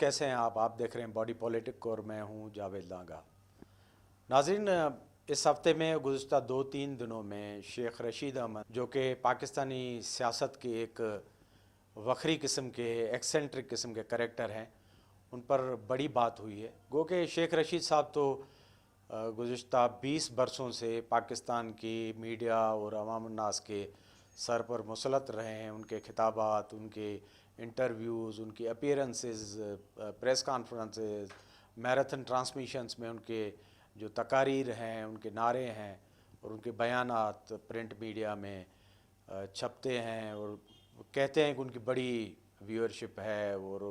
कैसे हैं आप देख रहे हैं बॉडी पॉलिटिक और मैं हूं जावेद लांगा। नाज़रीन, इस हफ्ते में गुज़श्ता 2-3 दिनों में शेख रशीद अहमद, जो कि पाकिस्तानी सियासत के एक वखरी किस्म के एक्सेंट्रिक किस्म के करैक्टर हैं, उन पर बड़ी बात हुई है। गो कि शेख रशीद साहब तो गुज़श्ता 20 बरसों से पाकिस्तान की मीडिया और अवाम उन्नास के सर पर मुसलत रहे हैं। उनके खिताबात, उनके इंटरव्यूज़, उनकी appearances, press conferences, marathon transmissions में उनके जो तकारीर हैं, उनके नारे हैं और उनके बयानात प्रिंट मीडिया में छपते हैं और कहते हैं कि उनकी बड़ी व्यूअरशिप है और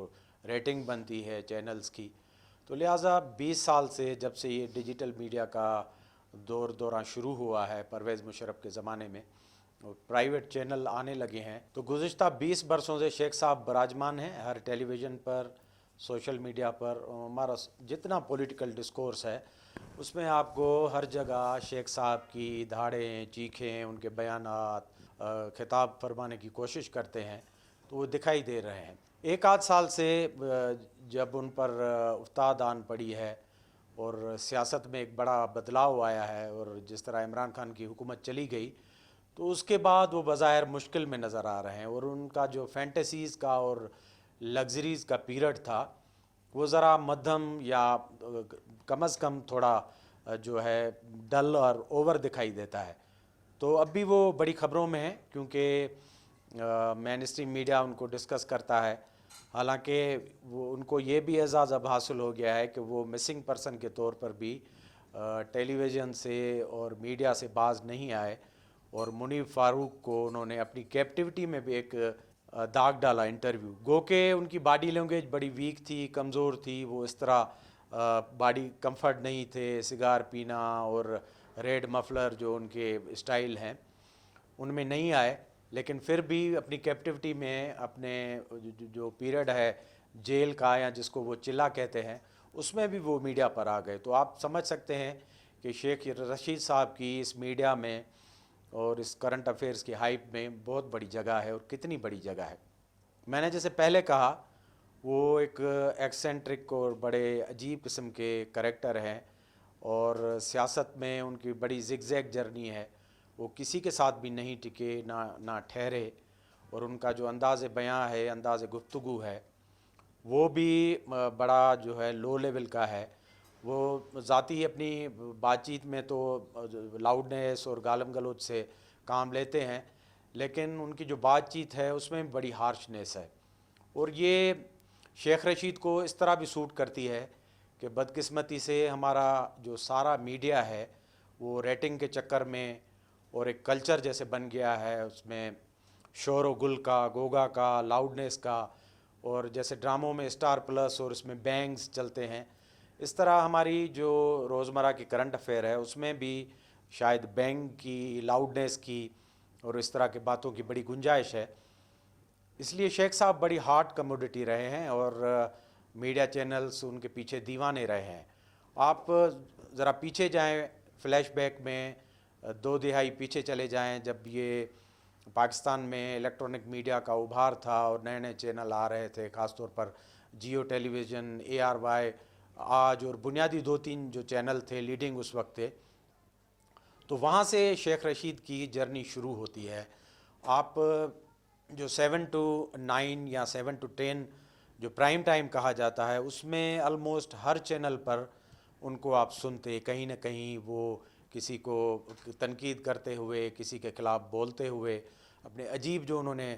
रेटिंग बनती है चैनल्स की। तो लिहाजा 20 साल से, जब से ये डिजिटल मीडिया का दौरा शुरू हुआ है परवेज़ मुशर्रफ के ज़माने में, और प्राइवेट चैनल आने लगे हैं, तो गुज़श्ता 20 बरसों से शेख साहब बराजमान हैं हर टेलीविज़न पर, सोशल मीडिया पर। हमारा जितना पॉलिटिकल डिस्कोर्स है उसमें आपको हर जगह शेख साहब की धाड़ें, चीखें, उनके बयानात खिताब फरमाने की कोशिश करते हैं तो वो दिखाई दे रहे हैं। एक आध साल से जब उन पर उफ्ताद आन पड़ी है और सियासत में एक बड़ा बदलाव आया है और जिस तरह इमरान खान की हुकूमत चली गई, तो उसके बाद वो बज़ाहिर मुश्किल में नज़र आ रहे हैं और उनका जो फैंटेसीज़ का और लग्जरीज़ का पीरियड था वो ज़रा मध्यम या कम अज़ कम थोड़ा जो है डल और ओवर दिखाई देता है। तो अब भी वो बड़ी ख़बरों में है क्योंकि मेन स्ट्रीम मीडिया उनको डिस्कस करता है। हालांकि वो उनको ये भी एजाज़ अब हासिल हो गया है कि वो मिसिंग पर्सन के तौर पर भी टेलीविज़न से और मीडिया से बाज नहीं आए और मुनीब फ़ारूक को उन्होंने अपनी कैप्टिविटी में भी एक दाग डाला इंटरव्यू। गो के उनकी बॉडी लैंग्वेज बड़ी वीक थी, कमज़ोर थी, वो इस तरह बॉडी कंफर्ट नहीं थे, सिगार पीना और रेड मफलर जो उनके स्टाइल हैं उनमें नहीं आए, लेकिन फिर भी अपनी कैप्टिविटी में अपने जो पीरियड है जेल का या जिसको वो चिल्ला कहते हैं उसमें भी वो मीडिया पर आ गए। तो आप समझ सकते हैं कि शेख रशीद साहब की इस मीडिया में और इस करंट अफेयर्स की हाइप में बहुत बड़ी जगह है और कितनी बड़ी जगह है। मैंने जैसे पहले कहा, वो एक एक्सेंट्रिक और बड़े अजीब किस्म के करैक्टर हैं और सियासत में उनकी बड़ी ज़िगज़ैग जर्नी है। वो किसी के साथ भी नहीं टिके, ना ठहरे, और उनका जो अंदाज़ बयां है, अंदाज़ गुफ्तगू है, वो भी बड़ा जो है लो लेवल का है। वो ज़ाती अपनी बातचीत में तो लाउडनेस और गालम गलोच से काम लेते हैं, लेकिन उनकी जो बातचीत है उसमें बड़ी हार्शनेस है। और ये शेख रशीद को इस तरह भी सूट करती है कि बदकिस्मती से हमारा जो सारा मीडिया है वो रेटिंग के चक्कर में और एक कल्चर जैसे बन गया है, उसमें शोर व गुल का, गोगा का, लाउडनेस का, और जैसे ड्रामों में स्टार प्लस और इसमें बैंग्स चलते हैं, इस तरह हमारी जो रोज़मर्रा की करंट अफेयर है उसमें भी शायद बैंग की, लाउडनेस की और इस तरह की बातों की बड़ी गुंजाइश है। इसलिए शेख साहब बड़ी हॉट कमोडिटी रहे हैं और मीडिया चैनल्स उनके पीछे दीवाने रहे हैं। आप ज़रा पीछे जाएं, फ्लैशबैक में 2 दिहाई पीछे चले जाएं, जब ये पाकिस्तान में इलेक्ट्रॉनिक मीडिया का उभार था और नए नए चैनल आ रहे थे, ख़ास तौर पर जियो टेलीविज़न, ARY आज, और बुनियादी 2-3 जो चैनल थे लीडिंग उस वक्त थे। तो वहाँ से शेख रशीद की जर्नी शुरू होती है। आप जो 7 to 9 या 7 to 10 जो प्राइम टाइम कहा जाता है उसमें ऑलमोस्ट हर चैनल पर उनको आप सुनते, कहीं ना कहीं वो किसी को तनकीद करते हुए, किसी के ख़िलाफ़ बोलते हुए, अपने अजीब जो उन्होंने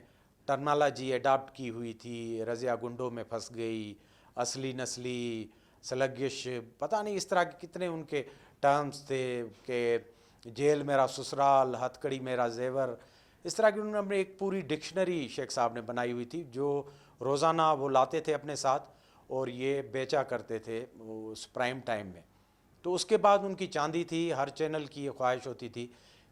टर्मिनोलॉजी अडाप्ट की हुई थी, रज़िया गुंडों में फंस गई, असली नस्ली, सलगिश, पता नहीं इस तरह के कितने उनके टर्म्स थे कि जेल मेरा ससुराल, हथकड़ी मेरा जेवर, इस तरह की उन्होंने एक पूरी डिक्शनरी शेख साहब ने बनाई हुई थी जो रोज़ाना वो लाते थे अपने साथ और ये बेचा करते थे उस प्राइम टाइम में। तो उसके बाद उनकी चांदी थी, हर चैनल की ये ख्वाहिश होती थी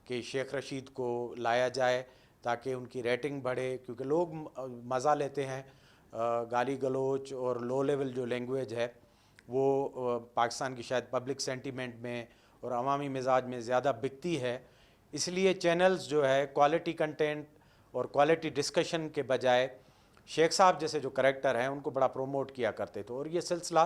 कि शेख रशीद को लाया जाए ताकि उनकी रेटिंग बढ़े, क्योंकि लोग मज़ा लेते हैं। गाली गलोच और लो लेवल जो लैंग्वेज है वो पाकिस्तान की शायद पब्लिक सेंटीमेंट में और अवामी मिजाज में ज़्यादा बिकती है। इसलिए चैनल्स जो है क्वालिटी कंटेंट और क्वालिटी डिस्कशन के बजाय شیخ صاحب جیسے جو کریکٹر ہیں ان کو بڑا پروموٹ کیا کرتے تھے، اور یہ سلسلہ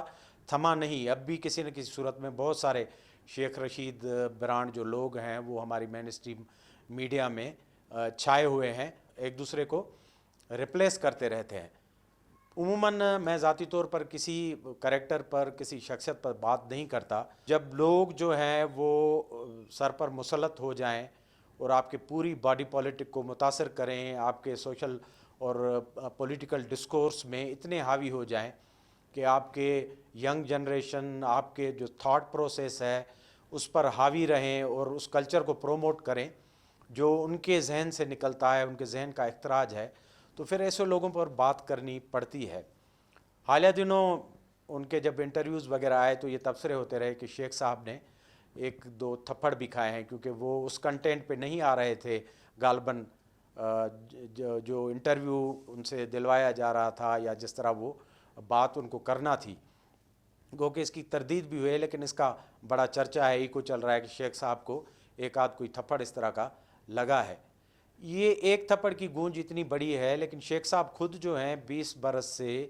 تھما نہیں، اب بھی کسی نہ کسی صورت میں بہت سارے شیخ رشید برانڈ جو لوگ ہیں وہ ہماری مین اسٹریم میڈیا میں چھائے ہوئے ہیں، ایک دوسرے کو ریپلیس کرتے رہتے ہیں۔ عموماً میں ذاتی طور پر کسی کریکٹر پر، کسی شخصیت پر بات نہیں کرتا جب لوگ جو ہیں وہ سر پر مسلط ہو جائیں اور آپ کے پوری باڈی پولیٹک کو متاثر کریں، آپ کے سوشل اور پولیٹیکل ڈسکورس میں اتنے حاوی ہو جائیں کہ آپ کے ینگ جنریشن، آپ کے جو تھاٹ پروسیس ہے اس پر حاوی رہیں اور اس کلچر کو پروموٹ کریں جو ان کے ذہن سے نکلتا ہے، ان کے ذہن کا اختراج ہے، تو پھر ایسے لوگوں پر بات کرنی پڑتی ہے۔ حالیہ دنوں ان کے جب انٹرویوز وغیرہ آئے تو یہ تبصرے ہوتے رہے کہ شیخ صاحب نے ایک دو تھپڑ بھی کھائے ہیں، کیونکہ وہ اس کنٹینٹ پہ نہیں آ رہے تھے غالباً جو انٹرویو ان سے دلوایا جا رہا تھا یا جس طرح وہ بات ان کو کرنا تھی، گو کہ اس کی تردید بھی ہوئی، لیکن اس کا بڑا چرچہ ہے، ایکو چل رہا ہے کہ شیخ صاحب کو ایک آدھ کوئی تھپڑ اس طرح کا لگا ہے۔ یہ ایک تھپڑ کی گونج اتنی بڑی ہے، لیکن شیخ صاحب خود جو ہیں 20 برس سے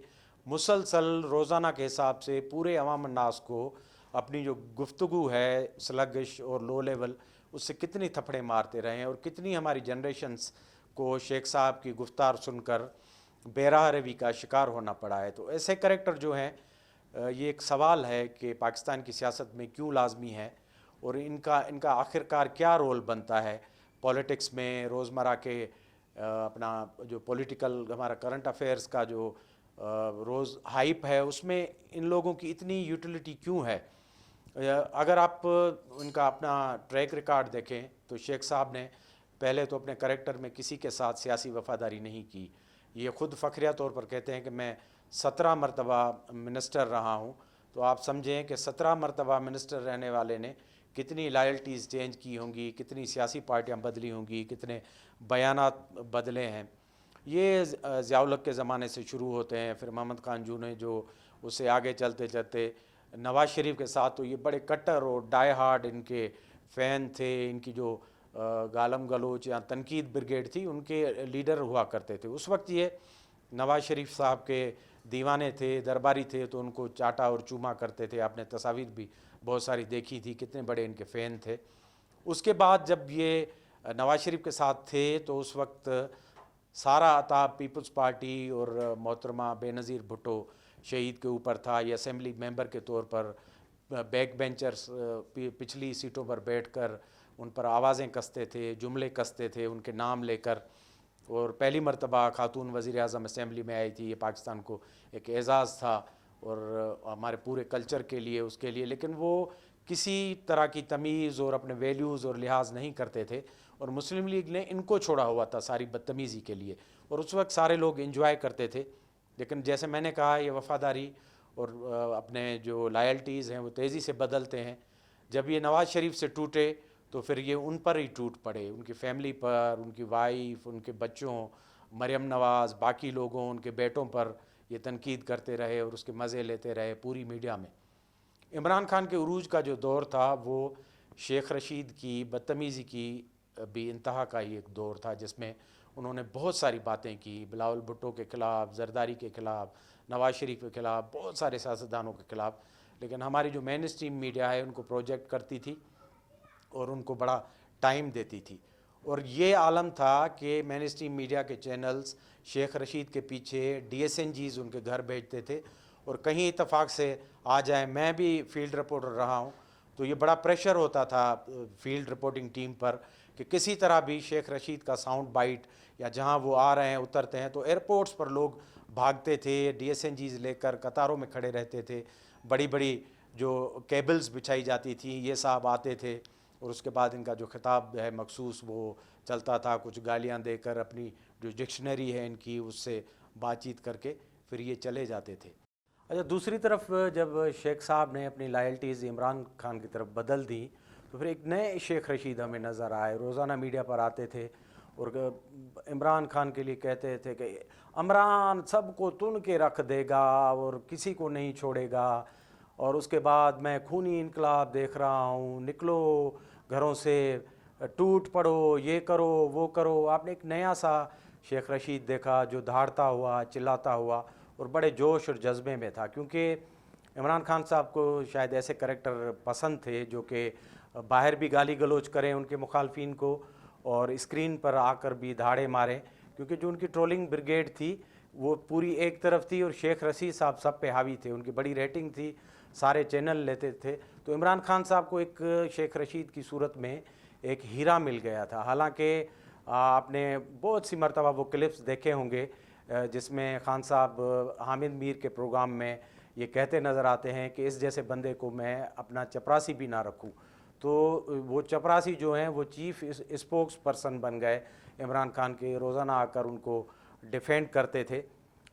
مسلسل روزانہ کے حساب سے پورے عوام الناس کو اپنی جو گفتگو ہے سلگش اور لو لیول اس سے کتنی تھپڑیں مارتے رہے ہیں، اور کتنی ہماری جنریشنز کو شیخ صاحب کی گفتار سن کر بے راہ روی کا شکار ہونا پڑا ہے۔ تو ایسے کریکٹر جو ہیں یہ ایک سوال ہے کہ پاکستان کی سیاست میں کیوں لازمی ہے، اور ان کا آخرکار کیا رول بنتا ہے پولیٹکس میں، روزمرہ کے اپنا جو پولیٹیکل ہمارا کرنٹ افیئرس کا جو روز ہائپ ہے اس میں ان لوگوں کی اتنی یوٹیلیٹی کیوں ہے۔ اگر آپ ان کا اپنا ٹریک ریکارڈ دیکھیں تو شیخ صاحب نے پہلے تو اپنے کریکٹر میں کسی کے ساتھ سیاسی وفاداری نہیں کی، یہ خود فخریہ طور پر کہتے ہیں کہ میں 17 مرتبہ منسٹر رہا ہوں، تو آپ سمجھیں کہ 17 مرتبہ منسٹر رہنے والے نے کتنی لائلٹیز چینج کی ہوں گی، کتنی سیاسی پارٹیاں بدلی ہوں گی، کتنے بیانات بدلے ہیں۔ یہ ضیاء الحق کے زمانے سے شروع ہوتے ہیں، پھر محمد خان جو نے جو اس سے آگے چلتے چلتے نواز شریف کے ساتھ تو یہ بڑے کٹر اور ڈائی ہارڈ ان کے فین تھے، ان کی جو گالم گلوچ یا تنقید بریگیڈ تھی ان کے لیڈر ہوا کرتے تھے۔ اس وقت یہ نواز شریف صاحب کے دیوانے تھے، درباری تھے، تو ان کو چاٹا اور چوما کرتے تھے، آپ نے تصاویر بھی بہت ساری دیکھی تھی کتنے بڑے ان کے فین تھے۔ اس کے بعد جب یہ نواز شریف کے ساتھ تھے تو اس وقت سارا عطاب پیپلز پارٹی اور محترمہ بے نظیر بھٹو شہید کے اوپر تھا، یہ اسمبلی ممبر کے طور پر بیک بینچرز پچھلی سیٹوں پر بیٹھ کر ان پر آوازیں کستے تھے، جملے کستے تھے ان کے نام لے کر، اور پہلی مرتبہ خاتون وزیر اعظم اسمبلی میں آئی تھی، یہ پاکستان کو ایک اعزاز تھا اور ہمارے پورے کلچر کے لیے اس کے لیے، لیکن وہ کسی طرح کی تمیز اور اپنے ویلیوز اور لحاظ نہیں کرتے تھے، اور مسلم لیگ نے ان کو چھوڑا ہوا تھا ساری بدتمیزی کے لیے، اور اس وقت سارے لوگ انجوائے کرتے تھے۔ لیکن جیسے میں نے کہا یہ وفاداری اور اپنے جو لائلٹیز ہیں وہ تیزی سے بدلتے ہیں۔ جب یہ نواز شریف سے ٹوٹے تو پھر یہ ان پر ہی ٹوٹ پڑے، ان کی فیملی پر، ان کی وائف، ان کے بچوں، مریم نواز، باقی لوگوں، ان کے بیٹوں پر یہ تنقید کرتے رہے اور اس کے مزے لیتے رہے پوری میڈیا میں۔ عمران خان کے عروج کا جو دور تھا وہ شیخ رشید کی بدتمیزی کی بھی انتہا کا ہی ایک دور تھا، جس میں انہوں نے بہت ساری باتیں کی، بلاول بھٹو کے خلاف، زرداری کے خلاف، نواز شریف کے خلاف، بہت سارے سیاستدانوں کے خلاف، لیکن ہماری جو مین اسٹریم میڈیا ہے ان کو پروجیکٹ کرتی تھی اور ان کو بڑا ٹائم دیتی تھی، اور یہ عالم تھا کہ مین اسٹریم میڈیا کے چینلز شیخ رشید کے پیچھے ڈی ایس این جیز ان کے گھر بھیجتے تھے، اور کہیں اتفاق سے آ جائیں، میں بھی فیلڈ رپورٹر رہا ہوں تو یہ بڑا پریشر ہوتا تھا فیلڈ رپورٹنگ ٹیم پر کہ کسی طرح بھی شیخ رشید کا ساؤنڈ بائٹ یا جہاں وہ آ رہے ہیں اترتے ہیں تو ایئرپورٹس پر لوگ بھاگتے تھے، ڈی ایس این جیز لے کر قطاروں میں کھڑے رہتے تھے، بڑی بڑی جو کیبلز بچھائی جاتی تھیں یہ صاحب آتے تھے، اور اس کے بعد ان کا جو خطاب ہے مخصوص وہ چلتا تھا، کچھ گالیاں دے کر اپنی جو ڈکشنری ہے ان کی اس سے بات چیت کر کے پھر یہ چلے جاتے تھے۔ اچھا، دوسری طرف جب شیخ صاحب نے اپنی لائلٹیز عمران خان کی طرف بدل دی تو پھر ایک نئے شیخ رشید ہمیں نظر آئے، روزانہ میڈیا پر آتے تھے اور عمران خان کے لیے کہتے تھے کہ عمران سب کو تن کے رکھ دے گا اور کسی کو نہیں چھوڑے گا، اور اس کے بعد میں خونی انقلاب دیکھ رہا ہوں، نکلو گھروں سے، ٹوٹ پڑو، یہ کرو وہ کرو۔ آپ نے ایک نیا سا शेख रशीद देखा जो दहाड़ता हुआ, चिल्लाता हुआ और बड़े जोश और जज्बे में था, क्योंकि इमरान खान साहब को शायद ऐसे करैक्टर पसंद थे जो कि बाहर भी गाली गलौज करें उनके मुखालफिन को और स्क्रीन पर आकर भी दहाड़े मारें, क्योंकि जो उनकी ट्रोलिंग ब्रिगेड थी वो पूरी एक तरफ थी और शेख रशीद साहब सब पे हावी थे, उनकी बड़ी रेटिंग थी, सारे चैनल लेते थे। तो इमरान खान साहब को एक शेख रशीद की सूरत में एक हीरा मिल गया था। हालांकि आपने बहुत सी मरतबा वो क्लिप्स देखे होंगे जिसमें खान साहब हामिद मीर के प्रोग्राम में ये कहते नज़र आते हैं कि इस जैसे बंदे को मैं अपना चपरासी भी ना रखूं। तो वो चपरासी जो हैं वो चीफ स्पोक्स पर्सन बन गए इमरान खान के, रोज़ाना आकर उनको डिफेंड करते थे।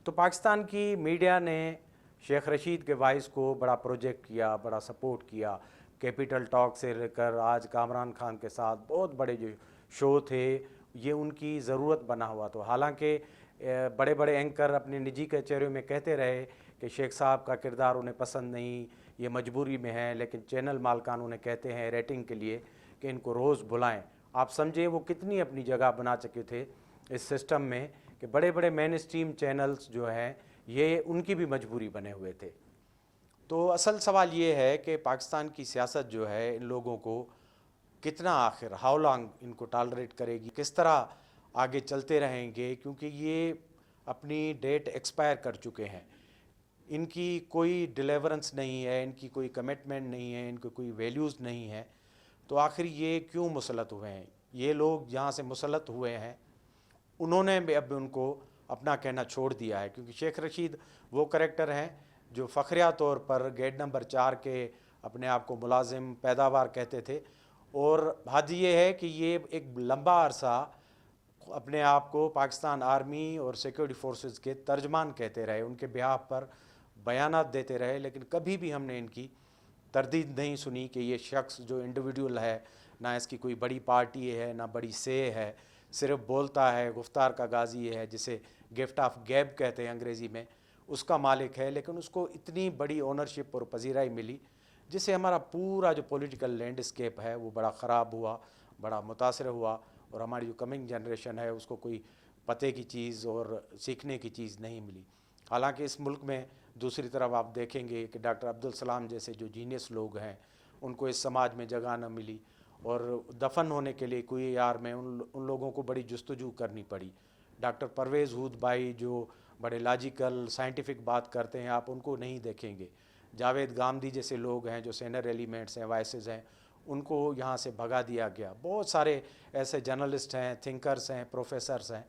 तो पाकिस्तान की मीडिया ने शेख रशीद के वाइस को बड़ा प्रोजेक्ट किया, बड़ा सपोर्ट किया। कैपिटल टॉक से लेकर आज कामरान खान के साथ बहुत बड़े जो शो थे ये उनकी ज़रूरत बना हुआ। तो हालांकि बड़े बड़े एंकर अपने निजी कचहरियों में कहते रहे कि शेख साहब का किरदार उन्हें पसंद नहीं, ये मजबूरी में है, लेकिन चैनल मालकान उन्हें कहते हैं रेटिंग के लिए कि इनको रोज़ बुलाएं। आप समझे वो कितनी अपनी जगह बना चुके थे इस सिस्टम में कि बड़े बड़े मेन स्ट्रीम चैनल्स जो हैं ये उनकी भी मजबूरी बने हुए थे। तो असल सवाल ये है कि पाकिस्तान की सियासत जो है इन लोगों को कितना आखिर हाउ लॉन्ग इनको टॉलरेट करेगी, किस तरह आगे चलते रहेंगे, क्योंकि ये अपनी डेट एक्सपायर कर चुके हैं, इनकी कोई डिलीवरेंस नहीं है, इनकी कोई कमिटमेंट नहीं है, इनको कोई वैल्यूज़ नहीं है। तो आखिर ये क्यों मुसलत हुए हैं? ये लोग जहाँ से मुसलत हुए हैं उन्होंने भी अब उनको अपना कहना छोड़ दिया है, क्योंकि शेख रशीद वो करैक्टर हैं जो फ़खरिया तौर पर गेट नंबर 4 के अपने आप को मुलाजिम पैदावार कहते थे, और हद ये है कि ये एक लंबा अरसा अपने आप को पाकिस्तान आर्मी और सिक्योरिटी फोर्सेस के तर्जमान कहते रहे, उनके बिहाफ पर बयानात देते रहे, लेकिन कभी भी हमने इनकी तरदीद नहीं सुनी कि ये शख्स जो इंडिविजुअल है, ना इसकी कोई बड़ी पार्टी है ना बड़ी से है, सिर्फ बोलता है, गुफ्तार का गाजी है, जिसे गिफ्ट ऑफ गैब कहते हैं अंग्रेज़ी में, उसका मालिक है, लेकिन उसको इतनी बड़ी ओनरशिप और पजीराई मिली जिससे हमारा पूरा जो पॉलिटिकल लैंडस्केप है वो बड़ा ख़राब हुआ, बड़ा मुतासर हुआ, और हमारी जो कमिंग जनरेशन है उसको कोई पते की चीज़ और सीखने की चीज़ नहीं मिली। हालांकि इस मुल्क में दूसरी तरफ आप देखेंगे कि डॉक्टर अब्दुल सलाम जैसे जो जीनियस लोग हैं उनको इस समाज में जगह न मिली, और दफन होने के लिए कोई यार में उन लोगों को बड़ी जस्तजू करनी पड़ी। डॉक्टर परवेज़ हूद भाई जो बड़े लॉजिकल साइंटिफिक बात करते हैं, आप उनको नहीं देखेंगे। जावेद गामदी जैसे लोग हैं जो सीनियर एलिमेंट्स हैं, वाइसेस हैं, उनको यहाँ से भगा दिया गया। बहुत सारे ऐसे जर्नलिस्ट हैं, थिंकर्स हैं, प्रोफेसर्स हैं,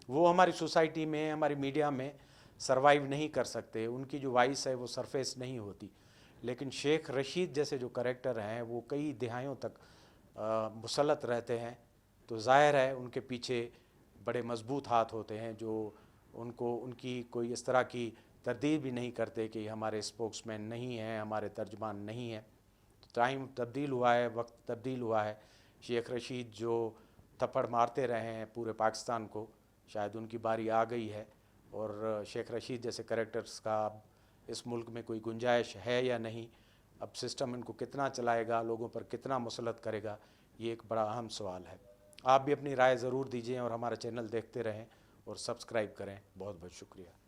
वो हमारी सोसाइटी में, हमारी मीडिया में सरवाइव नहीं कर सकते, उनकी जो वॉइस है वो सरफेस नहीं होती। लेकिन शेख रशीद जैसे जो करैक्टर हैं वो कई दिहाइयों तक मुसलत रहते हैं, तो ज़ाहिर है उनके पीछे बड़े मजबूत हाथ होते हैं जो उनको उनकी कोई इस तरह की तरदीद भी नहीं करते कि हमारे स्पोक्समैन नहीं हैं, हमारे तर्जमान नहीं हैं। तो टाइम तब्दील हुआ है, वक्त तब्दील हुआ है। शेख रशीद जो थप्पड़ मारते रहे हैं पूरे पाकिस्तान को, शायद उनकी बारी आ गई है, और शेख रशीद जैसे करैक्टर्स का अब इस मुल्क में कोई गुंजाइश है या नहीं, अब सिस्टम इनको कितना चलाएगा, लोगों पर कितना मुसलत करेगा, ये एक बड़ा अहम सवाल है। आप भी अपनी राय ज़रूर दीजिए और हमारा चैनल देखते रहें और सब्सक्राइब करें। बहुत बहुत शुक्रिया।